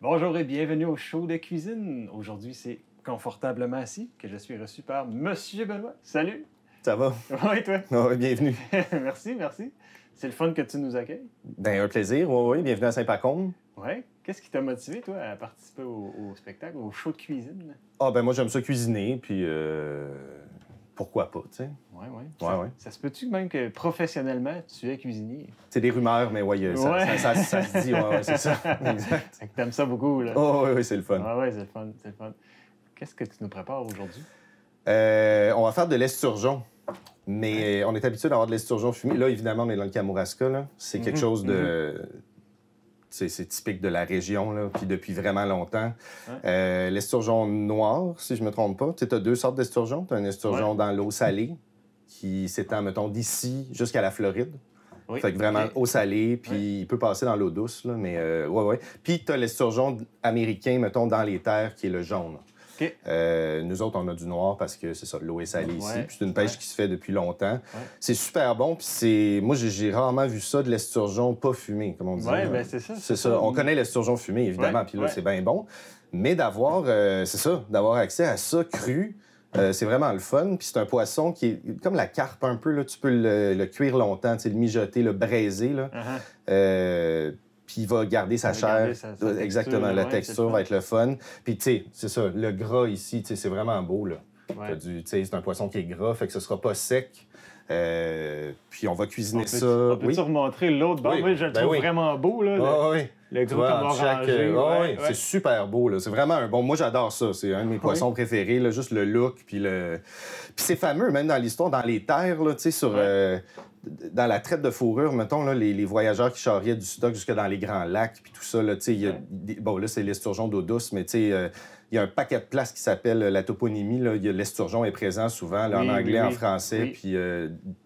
Bonjour et bienvenue au show de cuisine. Aujourd'hui, c'est confortablement assis que je suis reçu par Monsieur Benoît. Salut! Ça va? Oui, toi? Oui, bienvenue. Merci, merci. C'est le fun que tu nous accueilles. Ben, un plaisir, oui, bienvenue à Saint-Pacôme. Oui. Qu'est-ce qui t'a motivé, toi, à participer au spectacle, au show de cuisine? Ah, ben moi, j'aime ça cuisiner, puis pourquoi pas, tu sais? Oui, oui. Ouais. Ça se peut-tu même que professionnellement, tu es cuisinier? C'est des rumeurs, mais oui, ça se dit, ouais, c'est ça. Exact. Fait que t'aimes ça beaucoup, là. Oh, oui, c'est le fun. Ah oui, c'est le fun, c'est le fun. Qu'est-ce que tu nous prépares aujourd'hui? On va faire de l'esturgeon. Mais on est habitué d'avoir de l'esturgeon fumé. Là, évidemment, on est dans le Kamouraska, là. C'est quelque chose de... C'est typique de la région, là, puis depuis vraiment longtemps. L'esturgeon noir, si je me trompe pas. Tu as deux sortes d'esturgeons. Tu as un esturgeon dans l'eau salée, qui s'étend, mettons, d'ici jusqu'à la Floride. Oui. Fait que vraiment eau salée, puis il peut passer dans l'eau douce, là, mais ouais. Puis tu as l'esturgeon américain, mettons, dans les terres, qui est le jaune. OK. Nous autres, on a du noir parce que c'est ça, l'eau est salée ici. Puis c'est une pêche qui se fait depuis longtemps. Ouais. C'est super bon. Puis c'est... Moi, j'ai rarement vu ça, de l'esturgeon pas fumé, comme on dit. Oui, bien c'est ça. C'est ça. On connaît l'esturgeon fumé, évidemment. Puis là, c'est bien bon. Mais d'avoir, c'est ça, d'avoir accès à ça cru, c'est vraiment le fun. Puis c'est un poisson qui est comme la carpe un peu. Là. Tu peux le cuire longtemps, le mijoter, le braiser. Là. Puis il va garder sa chair. Exactement, la texture va être le fun. Puis, tu sais, c'est ça, le gras ici, tu sais, c'est vraiment beau, là. C'est un poisson qui est gras, fait que ce sera pas sec. Puis on va cuisiner ça. On peut-tu remontrer l'autre bord? Oui, je le trouve vraiment beau, là. Le gros comme orangé. C'est super beau, là. C'est vraiment un bon... Moi, j'adore ça. C'est un de mes poissons préférés, là. Juste le look, puis le... Puis c'est fameux, même dans l'histoire, dans les terres, là, tu sais, sur... dans la traite de fourrure, mettons, là, les voyageurs qui charriaient du stock jusque dans les grands lacs, puis tout ça, là, tu sais, bon, là, c'est l'esturgeon d'eau douce, mais tu sais, il y a un paquet de places qui s'appelle la toponymie, là. L'esturgeon est présent souvent, là, en anglais, en français, puis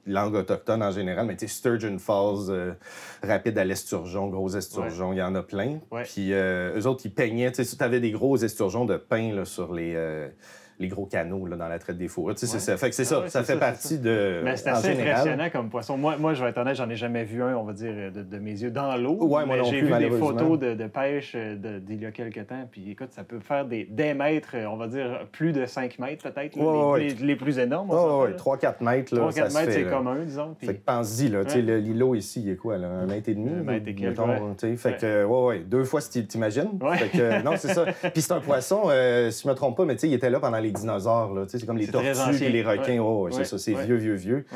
langue autochtone en général, mais tu sais, Sturgeon Falls, rapide à l'esturgeon, gros esturgeon, il y en a plein. Puis eux autres, ils peignaient, tu sais, tu avais des gros esturgeons de pain, là, sur les gros canaux là, dans la traite des fourrures. Tu sais, ça fait que c'est ça, ça fait partie de... Mais c'est assez impressionnant comme poisson. Moi, je vais être honnête, j'en ai jamais vu un, on va dire, de mes yeux dans l'eau. Ouais, moi non j'ai plus, vu des photos de pêche d'il y a quelques temps, puis écoute, ça peut faire des mètres, on va dire plus de 5 mètres peut-être, les plus énormes. 3-4 mètres, là, 3-4 mètres, c'est commun, disons. Fait que pense-y, là, tu sais, l'îlot ici, il est quoi, là, 1,5 mètre? 1 mètre et quelques, fait que, deux fois, si t'imagines. Fait que, non, c'est ça. Puis c'est un poisson, si je me trompe pas, mais tu sais, il était là pendant les dinosaures, là. C'est comme les tortues et les requins. C'est ça, c'est vieux.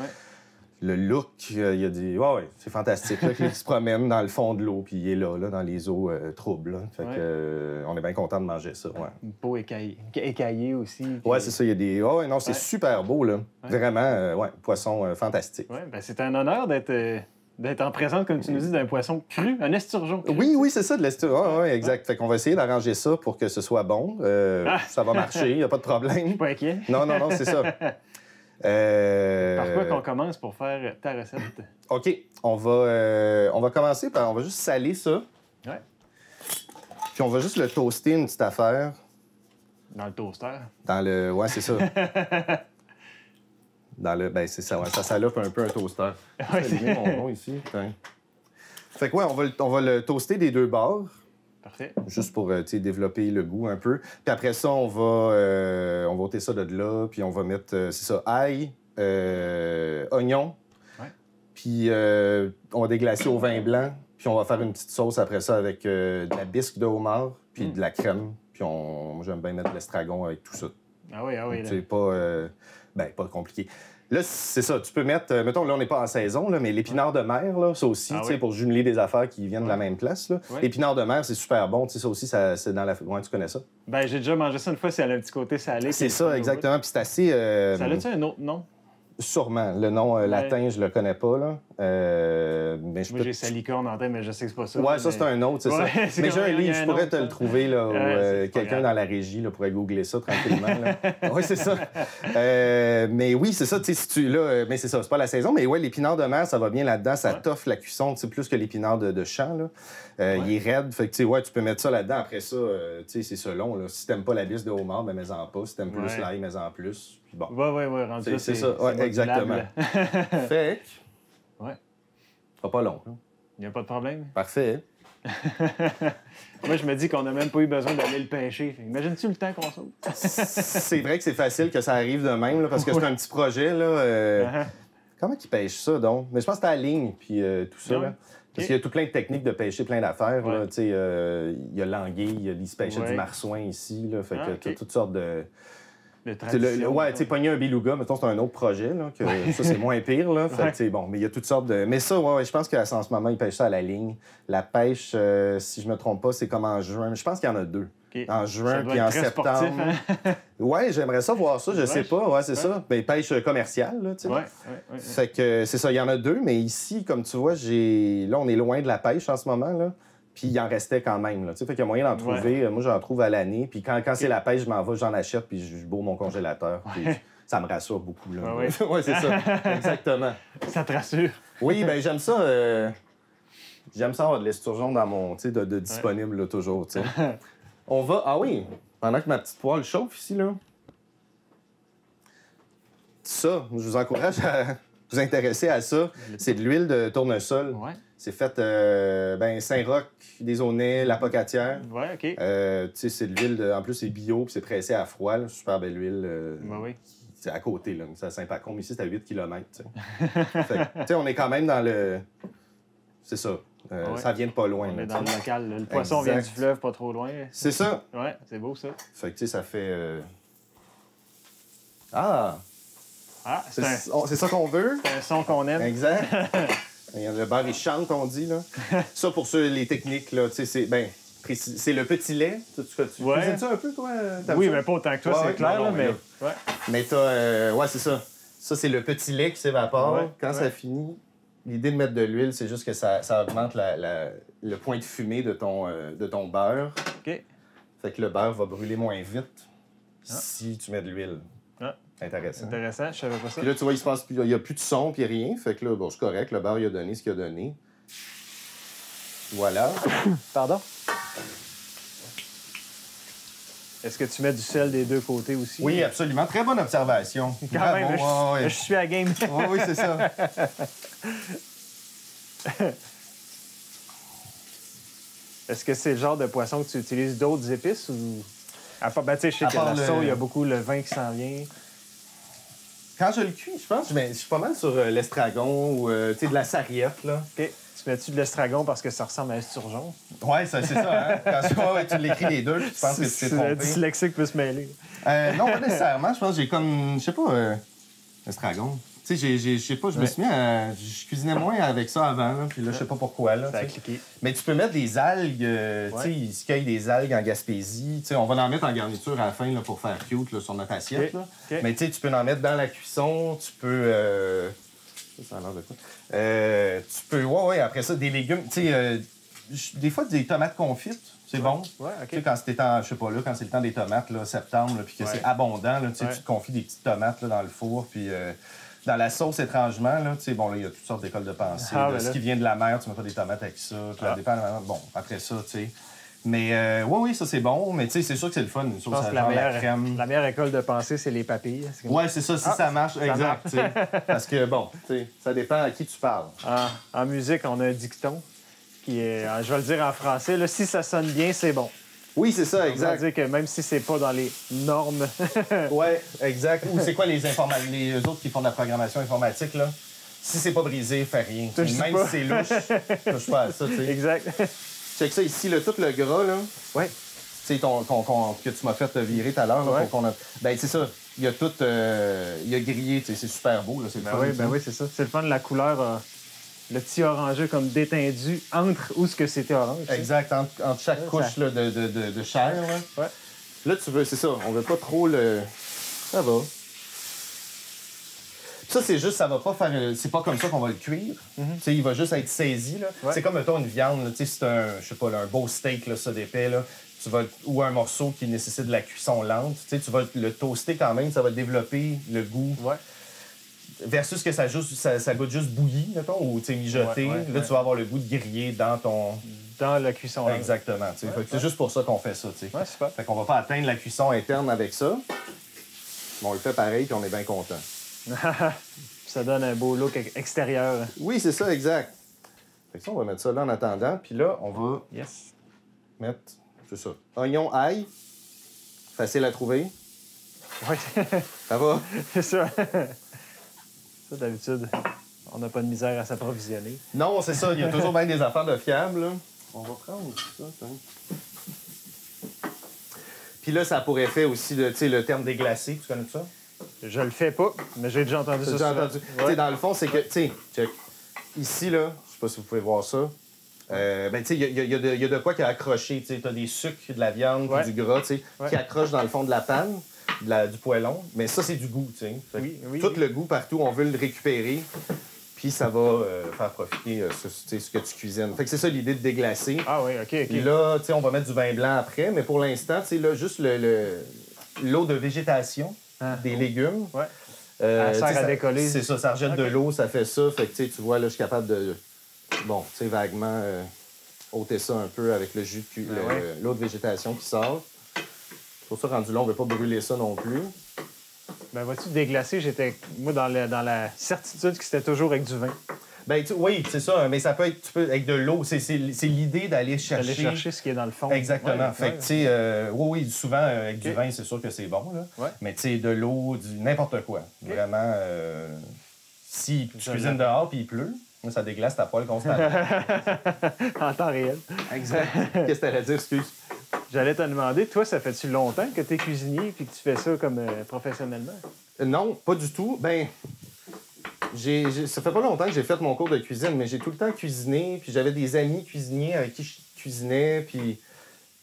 Le look, il y a des... c'est fantastique. Là, il se promène dans le fond de l'eau, puis il est là, dans les eaux troubles. Là. Fait que, on est bien content de manger ça. Une peau écaillée aussi. Puis... c'est ça. Il y a des... non, c'est super beau, là. Vraiment, poisson fantastique. Ben, c'est un honneur d'être en présence, comme tu nous dis, d'un poisson cru, un esturgeon cru. Oui, c'est ça, de l'esturgeon. Exact. Fait qu'on va essayer d'arranger ça pour que ce soit bon. Ça va marcher, il n'y a pas de problème. Je suis pas inquiet. Non, c'est ça. Par quoi qu'on commence pour faire ta recette? OK. On va commencer par... On va juste saler ça. Ouais. Puis on va juste le toaster, une petite affaire. Dans le toaster? Dans le... Ouais, c'est ça. Dans le... Ben, c'est ça, ça salope un peu un toaster. C'est bien mon nom ici. Putain. Fait que on va le toaster des deux bords. Parfait. Juste pour développer le goût un peu. Puis après ça, on va ôter ça de là, puis on va mettre, c'est ça, ail, oignon. Puis on va déglacer au vin blanc, puis on va faire une petite sauce après ça avec de la bisque de homard, puis de la crème. Puis moi, j'aime bien mettre de l'estragon avec tout ça. Ah oui. C'est pas compliqué. Là, c'est ça. Tu peux mettre... mettons, là, on n'est pas en saison, là, mais l'épinard de mer, là, ça aussi, pour jumeler des affaires qui viennent de la même place. L'épinard de mer, c'est super bon. Ça aussi, c'est dans la... Ouais, tu connais ça? Ben, j'ai déjà mangé ça une fois. C'est un petit côté salé. C'est ça, exactement. Puis c'est assez... Ça a-tu un autre nom? Sûrement. Le nom latin, je le connais pas, là. Mais Moi, j'ai Salicorne en tête, mais je sais que c'est pas ça. Ouais, ça, c'est un autre, c'est ça. Mais j'ai un livre, je pourrais te le trouver, là, où quelqu'un dans la régie là, pourrait googler ça tranquillement. Oui, c'est ça. Mais oui, c'est ça, tu sais, si tu... Là, mais c'est ça, c'est pas la saison, mais ouais, l'épinard de mer, ça va bien là-dedans. Ça toffe la cuisson, tu sais, plus que l'épinard de champ, là. Il est raide, fait que, tu sais, ouais, tu peux mettre ça là-dedans. Après ça, tu sais, c'est selon, là. Si t'aimes pas la bise de homard, ben mets-en pas. Si t'aimes plus l'ail, mets-en plus. Puis bon. Ouais, rendu là, c'est ça, ouais, exactement. Fait que... Ouais. Ça sera pas long, là. Il n'y a pas de problème. Parfait. Moi, je me dis qu'on n'a même pas eu besoin d'aller le pêcher. Imagines-tu le temps qu'on saute? C'est vrai que c'est facile que ça arrive de même, là, parce que c'est un petit projet, là. Comment ils pêchent ça, donc? Mais je pense que c'est à la ligne, puis tout ça, là. Parce qu'il y a tout plein de techniques de pêcher, plein d'affaires. Tu sais, il y a l'anguille, il se pêchait du marsouin ici, là. Fait que t'as toutes sortes de... Ouais, tu sais, pogner un beluga, mettons, c'est un autre projet, là, que ça, c'est moins pire, là. Fait que, bon, mais il y a toutes sortes de... Mais ça, ouais, je pense qu'en ce moment, ils pêchent ça à la ligne. La pêche, si je me trompe pas, c'est comme en juin. Je pense qu'il y en a deux. En juin puis en septembre. Sportif, hein? Ouais, j'aimerais ça voir ça, je sais pas. Ouais, c'est ça. Ben, pêche commerciale, là, tu sais. Ouais. Fait que c'est ça, il y en a deux, mais ici, comme tu vois, là, on est loin de la pêche en ce moment, là. Puis il en restait quand même, là. Tu sais, fait qu'il y a moyen d'en trouver. Moi, j'en trouve à l'année. Puis quand c'est la pêche, je m'en vais, j'en achète, puis je bourre mon congélateur. Puis ça me rassure beaucoup, là. Ouais, c'est ça. Exactement. Ça te rassure. Oui, ben j'aime ça. J'aime ça avoir de l'esturgeon dans mon... Tu sais, de disponible, là, toujours, tu sais. On va... Ah oui, pendant que ma petite poêle chauffe ici, là. Ça, je vous encourage à vous intéresser à ça. C'est de l'huile de tournesol. Ouais. C'est fait, Saint-Roch, des Aunais, la Pocatière. Ouais, OK. Tu sais, c'est de l'huile, en plus, c'est bio, puis c'est pressé à froid, là. Super belle huile. C'est à côté, là. C'est à Saint-Pacôme. Ici, c'est à 8 km, tu sais, on est quand même dans le... C'est ça. Ça vient de pas loin. On est dans le local. Le poisson vient du fleuve, pas trop loin. C'est ça. Ouais, c'est beau, ça. Fait que, tu sais, ça fait... c'est ça qu'on veut. C'est un son qu'on aime. Exact. Le beurre, il chante, on dit, là. Ça, pour ceux, les techniques, là, tu sais, c'est le petit lait. Tu cuisines ça un peu, toi? Oui, mais pas autant que toi, c'est clair, là, mais... Mais t'as... ouais, c'est ça. Ça, c'est le petit lait qui s'évapore. Quand ça finit, l'idée de mettre de l'huile, c'est juste que ça augmente le point de fumée de ton beurre. OK. Fait que le beurre va brûler moins vite si tu mets de l'huile. Intéressant. Intéressant, je savais pas ça. Puis là, tu vois, il n'y a plus de son, puis rien. Fait que là, bon, c'est correct. Le beurre, il a donné ce qu'il a donné. Voilà. Pardon? Est-ce que tu mets du sel des deux côtés aussi? Oui, absolument. Très bonne observation. Quand même, je suis à game. Oui, c'est ça. Est-ce que c'est le genre de poisson que tu utilises d'autres épices ou... À part, tu sais, je sais qu'à la sauce, il y a beaucoup le vin qui s'en vient. Quand je le cuis, je pense, je suis pas mal sur l'estragon ou tu sais, de la sarriette, là. OK. Tu mets-tu de l'estragon parce que ça ressemble à l'esturgeon? Oui, c'est ça, hein? Quand tu l'écris les deux, tu penses que tu t'es trompé. Le dyslexique peut se mêler. Non, pas nécessairement. Je pense que j'ai comme, je sais pas, l'estragon. Tu sais, je sais pas, je me suis mis à... Je cuisinais moins avec ça avant, là, puis là, je sais pas pourquoi, là. Ça a cliqué. Mais tu peux mettre des algues, tu sais, ils se cueillent des algues en Gaspésie. Tu sais, on va en mettre en garniture à la fin, là, pour faire cute, là, sur notre assiette, là. Mais tu sais, tu peux en mettre dans la cuisson, tu peux... Ça a l'air de quoi? Tu peux... Ouais, après ça, des légumes, tu sais, des fois, des tomates confites. C'est bon. Ouais, OK. Tu sais, quand c'est le temps des tomates, là, septembre, puis que c'est abondant, là, tu sais, tu te confies des petites tomates là, dans le four, puis dans la sauce, étrangement, là, tu sais, bon, là, il y a toutes sortes d'écoles de pensée. Ce qui vient de la mer, tu mets pas des tomates avec ça. Bon, après ça, tu sais. Mais oui, ça, c'est bon, mais tu sais, c'est sûr que c'est le fun. Une sauce à la crème. La meilleure école de pensée, c'est les papilles. Ouais, c'est ça, si ça marche, exact. Tu sais. Parce que, bon, tu sais, ça dépend à qui tu parles. En musique, on a un dicton qui est, je vais le dire en français, là, si ça sonne bien, c'est bon. Oui, c'est ça, exact. Ça veut dire que même si c'est pas dans les normes. Oui, exact. Ou c'est quoi les autres qui font de la programmation informatique, là? Si c'est pas brisé, fais rien. Même si c'est louche, touche pas à ça, tu sais. Exact. Check ça ici, là, tout le gras, là. Oui. Tu sais, que tu m'as fait virer tout à l'heure, là, pour qu'on a... Ben, c'est ça. Il y a tout... il y a grillé, tu sais, c'est super beau, là. C'est le fun. Oui, c'est ça. C'est le fun, la couleur... le petit orangé comme détendu entre où ce que c'était orange. Exact, entre chaque couche là, de chair. Là. Ouais. Là, tu veux, c'est ça, on veut pas trop le... Ça va. Ça, c'est juste, ça va pas faire... C'est pas comme ça qu'on va le cuire. Tu sais, il va juste être saisi, là. Ouais. C'est comme, mettons, une viande, tu sais, c'est un, je sais pas, là, un beau steak, là, ça, d'épais, là. Tu vas, ou un morceau qui nécessite de la cuisson lente. Tu sais, tu vas le toaster quand même, ça va développer le goût. Ouais. Versus que ça goûte juste bouilli, mettons, ou mijoté. Là, tu vas avoir le goût de griller dans ton... Dans la cuisson. Exactement. C'est juste pour ça qu'on fait ça. Ouais, super. Fait qu'on va pas atteindre la cuisson interne avec ça. Mais on le fait pareil, puis on est bien content. Ça donne un beau look extérieur. Oui, c'est ça, exact. Fait que ça, on va mettre ça là en attendant. Puis là, on va mettre, c'est ça, oignon, ail. Facile à trouver. Oui. Ça va? C'est ça. Ça, d'habitude, on n'a pas de misère à s'approvisionner. Non, c'est ça. Il y a toujours bien des affaires de fiables. Là. On va prendre ça. Puis là, ça a pour effet aussi le terme déglacé. Tu connais ça? Je le fais pas, mais j'ai déjà entendu ça. Déjà entendu. Ouais. Dans le fond, c'est que, check. Ici, là, je sais pas si vous pouvez voir ça. Ben, tu sais, il y a de quoi qui a accroché. Tu as des sucres, de la viande, du gras, qui accrochent dans le fond de la panne. Du poêlon, mais ça, c'est du goût, tu sais. Oui. Tout le goût partout, on veut le récupérer, puis ça va faire profiter ce que tu cuisines. Fait que c'est ça l'idée de déglacer. Ah oui, OK. Puis là, tu sais, on va mettre du vin blanc après, mais pour l'instant, tu sais, là, juste l'eau de végétation des légumes. Ouais. Ça sert à décoller. C'est ça, ça rejette de l'eau, ça fait ça. Fait que, tu vois, là, je suis capable de, bon, tu sais, vaguement ôter ça un peu avec le jus de l'eau de végétation qui sort. Pour ça, rendu là, on ne veut pas brûler ça non plus. Ben, vois-tu, déglacer, j'étais, moi, dans la certitude que c'était toujours avec du vin. Ben, oui, c'est ça, mais ça peut être avec de l'eau. C'est l'idée d'aller chercher... D'aller chercher ce qui est dans le fond. Exactement. Fait que, tu sais, oui, souvent, avec du vin, c'est sûr que c'est bon, là. Ouais. Mais, tu sais, de l'eau, n'importe quoi. Vraiment, si tu cuisines dehors puis il pleut, ça déglace ta poêle constamment. En temps réel. Exact. Qu'est-ce que tu allais dire, excuse? J'allais te demander, toi, ça fait-tu longtemps que tu es cuisinier et que tu fais ça comme professionnellement? Non, pas du tout. Ben, ça fait pas longtemps que j'ai fait mon cours de cuisine, mais j'ai tout le temps cuisiné, puis j'avais des amis cuisiniers avec qui je cuisinais, puis...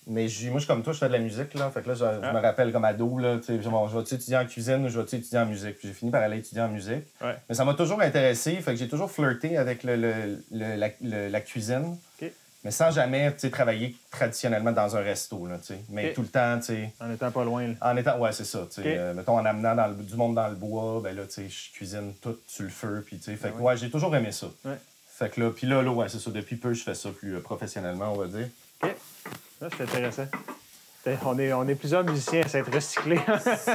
Mais moi, je suis comme toi, je fais de la musique, là. Fait que là, je me rappelle comme ado, là, tu sais, je vais-tu étudier en cuisine ou je vais-tu étudier en musique? Puis j'ai fini par aller étudier en musique. Ouais. Mais ça m'a toujours intéressé, fait que j'ai toujours flirté avec la cuisine. Okay. Mais sans jamais, tu sais, travailler traditionnellement dans un resto, là, tu sais. Mais tout le temps, tu sais... En étant pas loin, là. En étant... Ouais, c'est ça, tu sais. Mettons, en amenant du monde dans le bois, ben là, tu sais, je cuisine tout sur le feu, puis tu sais... Fait que, ouais, j'ai toujours aimé ça. Ouais. Fait que là, puis là, ouais, c'est ça. Depuis peu, je fais ça plus professionnellement, on va dire. OK. Ça, c'est intéressant. On est plusieurs musiciens à s'être recyclés.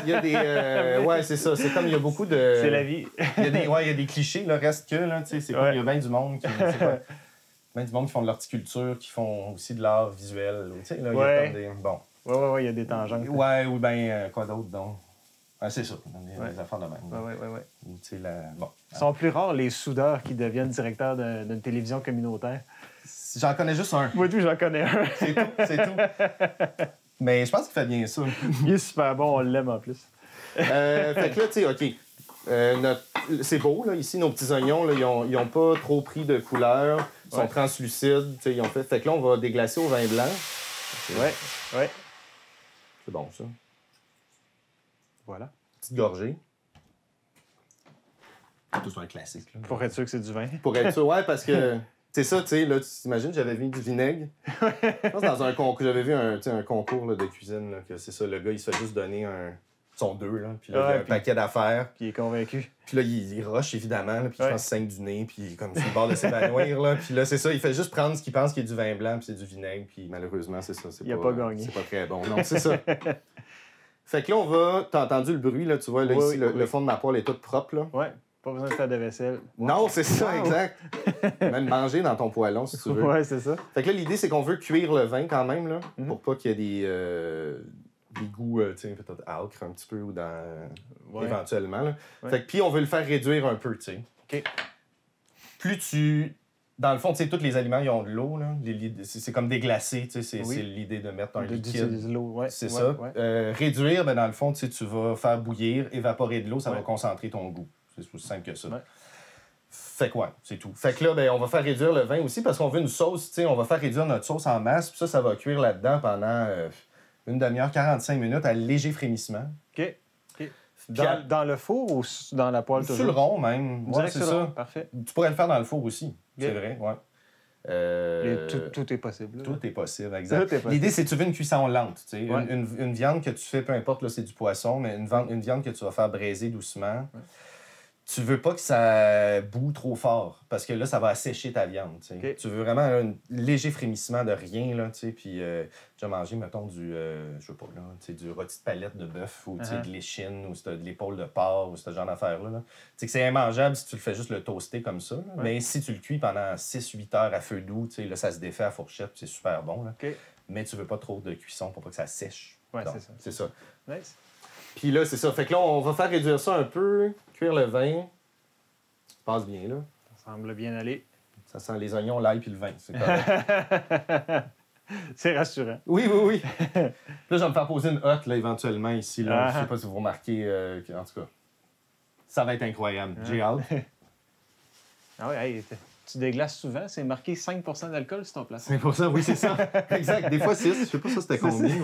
Il y a des... ouais, c'est ça. C'est comme il y a beaucoup de... C'est la vie. Il y a des clichés, là, reste que, là, tu sais, c'est comme il y a bien du monde qui... Bien du monde qui font de l'horticulture, qui font aussi de l'art visuel. Tu sais, là, il y a comme des... Bon. Oui, il y a des tangentes. Ouais, ou bien quoi d'autre, donc? Ouais, c'est ça. Des affaires de même. Oui. Tu sais, bon. Ils sont plus rares, les soudeurs qui deviennent directeurs d'une télévision communautaire. J'en connais juste un. Moi, tout, j'en connais un. C'est tout. Mais je pense qu'il fait bien ça. Il est super bon, on l'aime en plus. Fait que là, tu sais, OK. C'est beau, là. Ici, nos petits oignons, là, ils ont pas trop pris de couleur. Ils sont translucides. Tu sais, ils ont fait... Fait que là, on va déglacer au vin blanc. Ouais. C'est bon, ça. Voilà. Petite gorgée. Tout soit un classique. Là. Pour être sûr que c'est du vin. Pour être sûr, ouais, parce que... C'est ça, tu sais, là, tu t'imagines, j'avais vu du vinaigre. Je pense dans un concours, j'avais vu un concours là, de cuisine, là, que c'est ça, le gars, il se fait juste donner son 2, là, puis là, il a un paquet d'affaires. Puis il est convaincu. Puis là, il rush, évidemment, là, puis je pense qu'il saigne du nez, puis comme sur le bord de s'évanouir, là. Puis là, c'est ça, il fait juste prendre ce qu'il pense qu'il est du vin blanc, puis c'est du vinaigre, puis malheureusement, c'est ça. Il a pas gagné. C'est pas très bon. Non, c'est ça. Fait que là, on va... T'as entendu le bruit, là, tu vois, là, ici, le fond de ma poêle est tout propre, là. Ouais. Pas besoin de faire de vaisselle. Non, c'est ça, exact. Même manger dans ton poêlon, si tu veux. Ouais, c'est ça. Fait que là, l'idée, c'est qu'on veut cuire le vin quand même, là, pour pas qu'il y ait des goûts, tu sais, peut-être âcres un petit peu ou dans... éventuellement, là. Ouais. Fait que puis on veut le faire réduire un peu, tu sais. OK. Plus tu... Dans le fond, tu sais, tous les aliments, ils ont de l'eau, là. C'est comme déglacé, tu sais, c'est l'idée de mettre un liquide. De l'eau, ouais. C'est ça. Ouais. Réduire, ben, dans le fond, tu sais, tu vas faire bouillir, évaporer de l'eau, ça va concentrer ton goût. C'est aussi simple que ça. Ouais. Fait que ouais, c'est tout. Fait que là, ben, on va faire réduire le vin aussi parce qu'on veut une sauce, tu sais, on va faire réduire notre sauce en masse, puis ça va cuire là-dedans pendant une demi-heure, 45 minutes à léger frémissement. OK. Dans le four ou dans la poêle toujours? Sur le rond, même. Ouais, Direct c'est sur le ça. rond, parfait. Tu pourrais le faire dans le four aussi, c'est vrai, ouais. Tout est possible. Là. Tout est possible, exact. Tout est possible. L'idée, c'est que tu veux une cuisson lente. Tu sais. Ouais. Une viande que tu fais, peu importe, là, c'est du poisson, mais une viande que tu vas faire braiser doucement, tu veux pas que ça boue trop fort, parce que là, ça va assécher ta viande. Tu sais. Okay. Tu veux vraiment un léger frémissement de rien, là, tu sais, puis tu vas manger, mettons, je sais pas, là, tu sais, du rôti de palette de bœuf, ou tu sais, de l'échine, ou de l'épaule de porc, ou ce genre d'affaires-là. Là. Tu sais que c'est immangeable si tu le fais juste le toaster comme ça, mais si tu le cuis pendant 6-8 heures à feu doux, tu sais, là, ça se défait à fourchette, c'est super bon. Là. Okay. Mais tu veux pas trop de cuisson pour pas que ça sèche. Oui, donc, c'est ça. C'est ça. Nice. Puis là, c'est ça. Fait que là, on va faire réduire ça un peu, cuire le vin. Ça passe bien, là. Ça semble bien aller. Ça sent les oignons, l'ail puis le vin. C'est correct. C'est rassurant. Oui. Là, je vais me faire poser une hotte, là, éventuellement, ici. Là. Je sais pas si vous remarquez. En tout cas, ça va être incroyable. J'ai hâte. Ah oui, hey, tu déglaces souvent. C'est marqué 5 d'alcool sur ton plat. 5%, oui, c'est ça. Exact. Des fois, 6. Je sais pas ça, c'était combien.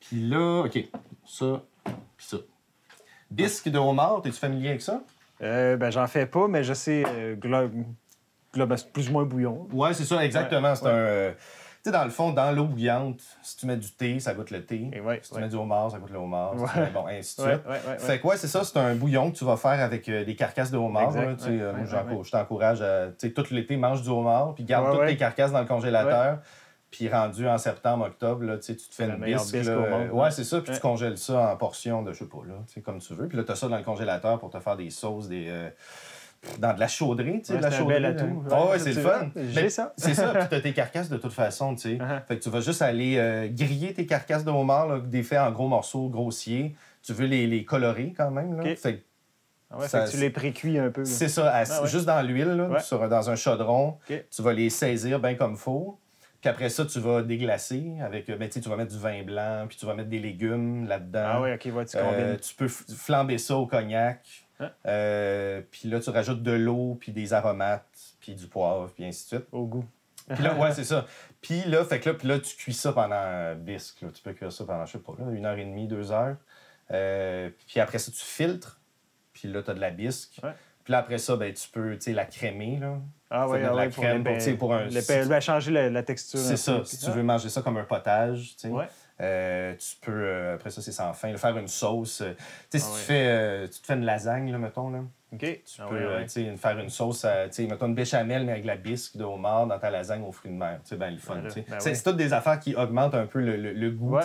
Puis là, OK. Ça, puis ça. Bisque de homard, es-tu familier avec ça? J'en fais pas, mais je sais plus ou moins bouillon. Ouais, c'est ça, exactement. C'est un. Tu sais, dans le fond, dans l'eau bouillante, si tu mets du thé, ça goûte le thé. Si tu mets du homard, ça goûte le homard. Si tu mets, bon, ainsi de suite. Fait que, c'est ça, c'est un bouillon que tu vas faire avec des carcasses de homard. Je t'encourage à. Tu sais, tout l'été, mange du homard, puis garde toutes tes carcasses dans le congélateur. Puis rendu en septembre, octobre, là, tu te fais une bisque. Ouais, c'est ça. Puis tu congèles ça en portions de, je sais pas, là, comme tu veux. Puis là, tu as ça dans le congélateur pour te faire des sauces, dans de la chaudrée, tu sais, de la chaudrée. Ouais, c'est le fun. J'ai ça. C'est ça. Puis tu as tes carcasses de toute façon, tu sais. Fait que tu vas juste aller griller tes carcasses de homard, là, des faits en gros morceaux grossiers. Tu veux les colorer quand même, là. Fait que tu les précuis un peu. Là. C'est ça. Juste dans l'huile, là, dans un chaudron. Tu vas les saisir bien comme il faut. Puis après ça, tu vas déglacer avec. Tu vas mettre du vin blanc, puis tu vas mettre des légumes là-dedans. Ah oui, OK, tu combines. Tu peux flamber ça au cognac. Puis là, tu rajoutes de l'eau, puis des aromates, puis du poivre, puis ainsi de suite. Au goût. Puis là, c'est ça. Puis là, tu cuis ça pendant bisque. Là. Tu peux cuire ça pendant, je sais pas, 1h30, 2 heures. Puis après ça, tu filtres. Puis là, tu as de la bisque. Puis là, après ça, tu peux la crémer. Là. Ah oui, la crème pour un... changer la texture. C'est ça. Si tu veux manger ça comme un potage, tu peux, après ça, c'est sans fin, faire une sauce. Tu te fais une lasagne, là, mettons. Là. OK. Tu peux faire une sauce, mettons une béchamel, mais avec la bisque de homard dans ta lasagne aux fruits de mer. C'est bien le fun. C'est toutes des affaires qui augmentent un peu le goût.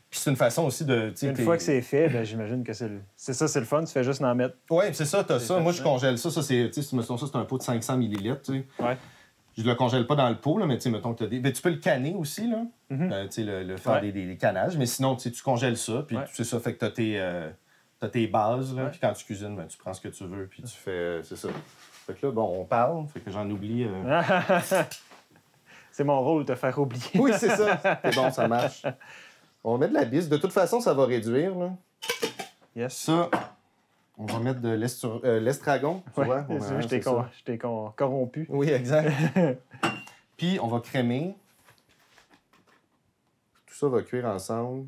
Puis c'est une façon aussi de... Une fois que c'est fait, j'imagine que c'est le fun. Tu fais juste en mettre. Oui, c'est ça, t'as ça. Moi, je congèle ça. Ça, c'est un pot de 500 ml. Je le congèle pas dans le pot, là, mais mettons que tu peux le canner aussi, là. Faire des cannages. Mais sinon, tu congèles ça, puis c'est ça. Fait que t'as tes bases, là. Puis quand tu cuisines, tu prends ce que tu veux, puis tu fais... c'est ça. Fait que là, bon, on parle. Fait que j'en oublie... C'est mon rôle de te faire oublier. Oui, c'est ça. C'est bon, ça marche. On va mettre de la bisque. De toute façon, ça va réduire. Là. Yes. Ça, on va mettre de l'estragon. Tu vois? Je t'ai corrompu. Oui, exact. Puis, on va crémer. Tout ça va cuire ensemble.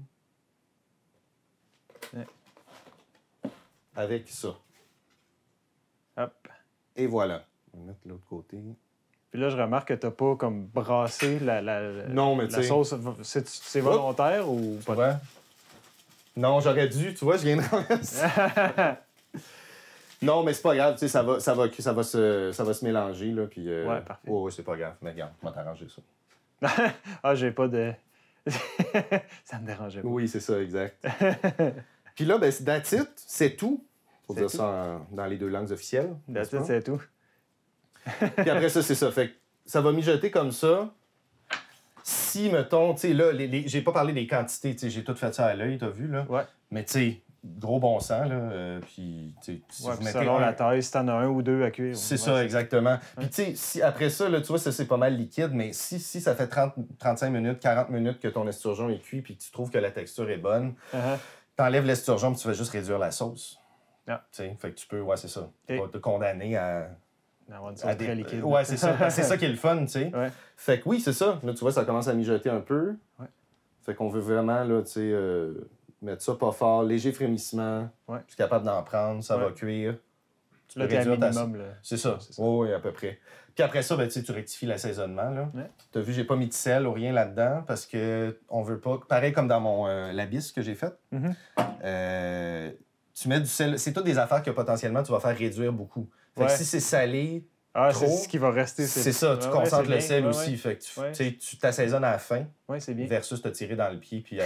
Avec ça. Hop. Et voilà. On va mettre de l'autre côté. Puis là, je remarque que t'as pas comme brassé la sauce. C'est volontaire ou pas? Ouais. Non, j'aurais dû. Tu vois, je viens de renverser. Non, mais c'est pas grave. Ça va se mélanger. Là, puis, parfait. Oui, c'est pas grave. Mais regarde, on va t'arranger ça. J'ai pas de... Ça me dérangeait pas. Oui, c'est ça, exact. Puis là, that's it. C'est tout. Faut dire ça dans les 2 langues officielles. That's it, c'est tout. Puis après ça, c'est ça. Fait que ça va mijoter comme ça. Si, mettons, tu sais, là, j'ai pas parlé des quantités, tu sais, j'ai tout fait ça à l'œil, t'as vu, là. Ouais. Mais, tu sais, gros bon sens, là. Puis, tu sais, si vous mettez selon la taille, si t'en as 1 ou 2 à cuire. C'est ça, exactement. Puis, tu sais, après ça, là, tu vois, ça, c'est pas mal liquide, mais si ça fait 35 minutes, 40 minutes que ton esturgeon est cuit, puis que tu trouves que la texture est bonne, t'enlèves l'esturgeon, puis tu vas juste réduire la sauce. Tu sais, fait que tu peux, c'est ça. Tu vas te condamner à... Avoir une sauce très liquide. Ouais, c'est ça. C'est ça qui est le fun, tu sais. Fait que oui, c'est ça. Là, tu vois, ça commence à mijoter un peu. Fait qu'on veut vraiment, là, tu sais, mettre ça pas fort, léger frémissement. Ouais. Tu es capable d'en prendre, ça va cuire. Tu Là, peux t'es à réduire ta- minimum. Là. C'est ça. Oui, à peu près. Puis après ça, ben, tu sais, tu rectifies l'assaisonnement. Là. Ouais. Tu as vu, j'ai pas mis de sel ou rien là-dedans parce que on veut pas. Pareil comme dans mon la bisse que j'ai faite. Tu mets du sel. C'est toutes des affaires que potentiellement tu vas faire réduire beaucoup. Fait que si c'est salé, Ah, trop, c'est ce qui va rester. c'est ça. Tu concentres c'est le bien. sel Ouais, aussi. ouais. Fait que tu Ouais. tu sais, tu t'assaisonnes à la fin Oui, c'est bien. versus te tirer dans le pied puis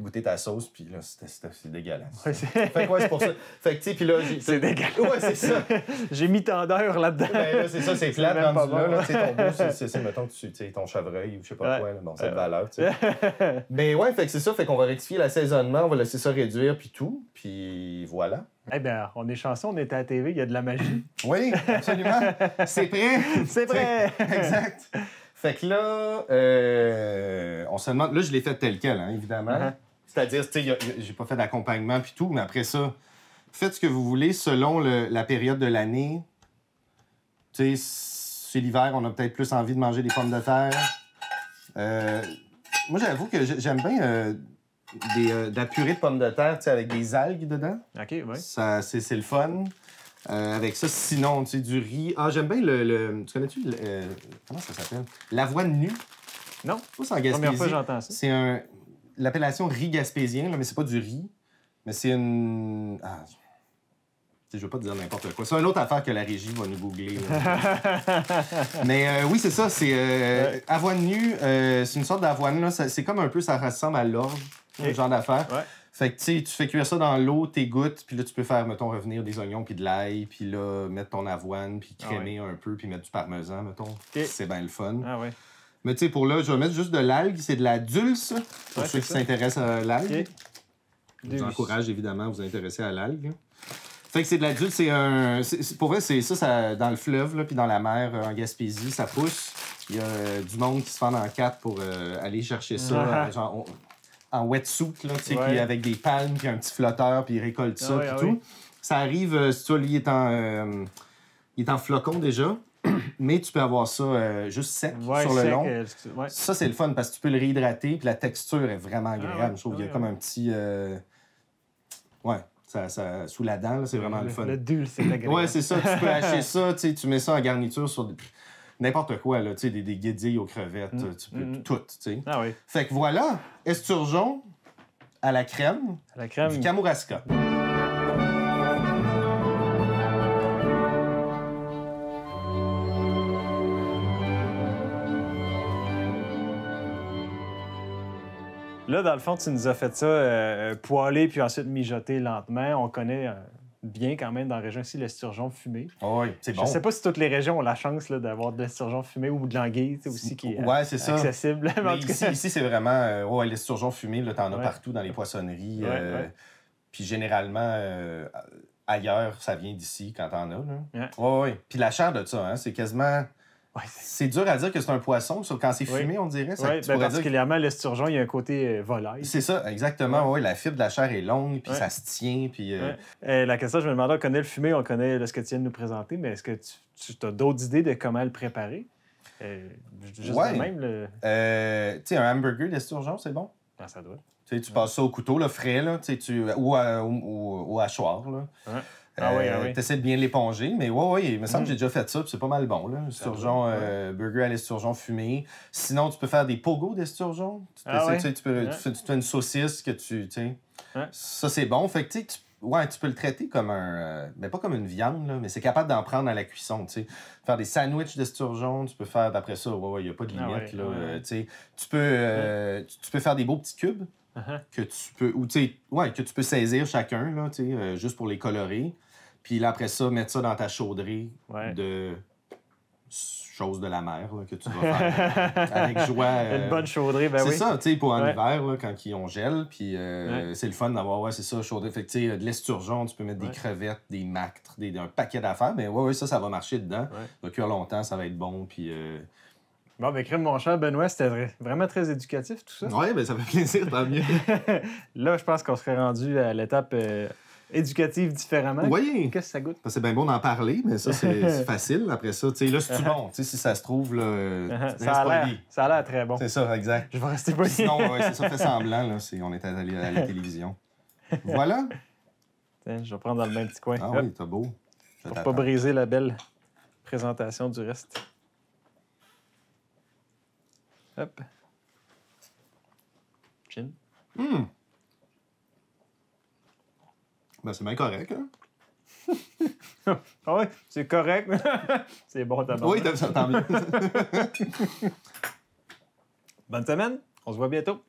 goûter ta sauce. Puis là, c'est dégueulasse. Ouais, Fait que ouais, c'est pour ça. Fait que tu sais, puis là, c'est dégueulasse. Ouais, c'est ça. J'ai mis tant d'heures là-dedans. Ben là, c'est ça, c'est plate même rendu pas là. bon. Là, tu sais, ton goût, c'est mettons, tu sais, ton chevreuil ou je sais pas quoi, là, bon, c'est de valeur, tu sais. Mais ouais, fait que c'est ça, fait qu'on va rectifier l'assaisonnement, on va laisser ça réduire, puis tout, puis voilà. Eh bien, on est chanceux, on était à la TV, il y a de la magie. Oui, absolument. C'est prêt. C'est prêt. Exact. Fait que là, on se demande, là, je l'ai fait tel quel, hein, évidemment. C'est-à-dire, tu sais, j'ai pas fait d'accompagnement, puis tout, mais après ça, faites ce que vous voulez selon la période de l'année. Tu sais, c'est l'hiver, on a peut-être plus envie de manger des pommes de terre. Moi, j'avoue que j'aime bien de la purée de pommes de terre, tu sais, avec des algues dedans. OK, oui. Ça, c'est le fun. Avec ça, sinon, tu sais, du riz. Ah, j'aime bien tu connais-tu comment ça s'appelle? L'avoine nue. Non. Ça, c'est en Gaspésie. Première fois que j'entends ça. C'est l'appellation riz gaspésien, là, mais c'est pas du riz. Mais c'est une... Ah, je veux pas te dire n'importe quoi. C'est une autre affaire que la régie va nous googler. Mais oui, c'est ça. C'est avoine nue. C'est une sorte d'avoine. Là. C'est comme un peu, ça ressemble à l'orge, ce genre d'affaire. Ouais. Fait que tu fais cuire ça dans l'eau, t'égouttes, puis là, tu peux faire, mettons, revenir des oignons puis de l'ail, puis là, mettre ton avoine, puis crémer un peu, puis mettre du parmesan, mettons. C'est bien le fun. Ah ouais. Mais tu sais, pour là, je vais mettre juste de l'algue. C'est de la dulce, pour ceux qui s'intéressent à l'algue. Je vous encourage, évidemment, à vous intéresser à l'algue. Fait que c'est de la dulce, pour vrai, c'est ça, dans le fleuve, là, puis dans la mer, en Gaspésie, ça pousse. Il y a du monde qui se fend en quatre pour aller chercher ça, genre en wetsuit, là, tu sais, puis avec des palmes, puis un petit flotteur, puis ils récoltent ça, puis tout. Ça arrive, si tu vois, lui, il est en flocon déjà, mais tu peux avoir ça juste sec sur le long. Ça, c'est le fun, parce que tu peux le réhydrater, puis la texture est vraiment agréable. Je trouve qu'il y a comme un petit... Ça, sous la dent, là, c'est vraiment le fun. Le dulce, c'est agréable. Ouais, c'est ça. Tu peux hacher ça, tu mets ça en garniture sur n'importe quoi, là, des guédilles aux crevettes, tu peux tout, tu sais. Ah oui. Fait que voilà, esturgeon à la crème, du Kamouraska. Là, dans le fond, tu nous as fait ça poêler puis ensuite mijoter lentement. On connaît bien quand même dans la région ici l'esturgeon fumé. Oh oui, c'est bon. Je sais pas si toutes les régions ont la chance là, d'avoir de l'esturgeon fumé ou de l'anguille aussi qui est accessible. Mais ici, c'est vraiment l'esturgeon fumé, là, t'en as partout dans les poissonneries. Puis généralement, ailleurs, ça vient d'ici quand t'en as. Là. Ouais. Puis la chair de ça, hein, c'est quasiment... c'est dur à dire que c'est un poisson, sauf quand c'est fumé, on dirait. Oui, particulièrement l'esturgeon, il y a un côté volaille. C'est ça, exactement. Oui, la fibre de la chair est longue, puis ça se tient. Puis, la question, je me demandais, on connaît le fumé, on connaît ce que tu viens de nous présenter, mais est-ce que tu as d'autres idées de comment le préparer? Juste de même, tu sais, un hamburger d'esturgeon, c'est bon? Ah, ça doit. Tu passes ça au couteau, là, frais, là, ou au hachoir. Là. T'essaies de bien l'éponger, mais il me semble que j'ai déjà fait ça, puis c'est pas mal bon. Là. Esturgeon, burger à l'esturgeon fumé. Sinon, tu peux faire des pogos d'esturgeon. Tu fais une saucisse que tu sais. Ça, c'est bon. Fait que tu peux le traiter comme mais pas comme une viande, là, mais c'est capable d'en prendre à la cuisson. T'sais. Faire des sandwichs d'esturgeon, tu peux faire d'après ça, il n'y a pas de limite. Tu peux faire des beaux petits cubes. Que tu peux que tu peux saisir chacun là, juste pour les colorer. Puis là, après ça, mettre ça dans ta chaudrée de choses de la mer là, que tu vas faire avec joie. Une bonne chaudrée, ben oui. C'est ça, pour en hiver, là, quand on gèle. Puis c'est le fun d'avoir, c'est ça, chaudrée. Fait que de l'esturgeon, tu peux mettre des crevettes, des mactres, un paquet d'affaires. Mais ça va marcher dedans. Ça va cuire longtemps, ça va être bon. Puis... Bon, ben, crème, mon cher Benoît, c'était vraiment très éducatif, tout ça. Oui, ben, ça fait plaisir, tant mieux. Là, je pense qu'on serait rendu à l'étape éducative différemment. Oui. Qu'est-ce que ça goûte? C'est bien bon d'en parler, mais ça, c'est facile. Après ça, là, c'est-tu bon? Si ça se trouve, là, ça a l'air très bon. C'est ça, exact. Je vais rester poli. Sinon, c'est ça, fait semblant. Là, on est allé à la télévision. Voilà. Tiens, je vais prendre dans le même petit coin. Ah Hop, oui, t'as beau. Je pour t'attends. pas briser la belle présentation du reste. Hop. Chin. Ben, c'est bien correct, hein? Ah oui, c'est correct. C'est bon, t'as Oui, t'as ça, tant mieux. Bonne semaine. On se voit bientôt.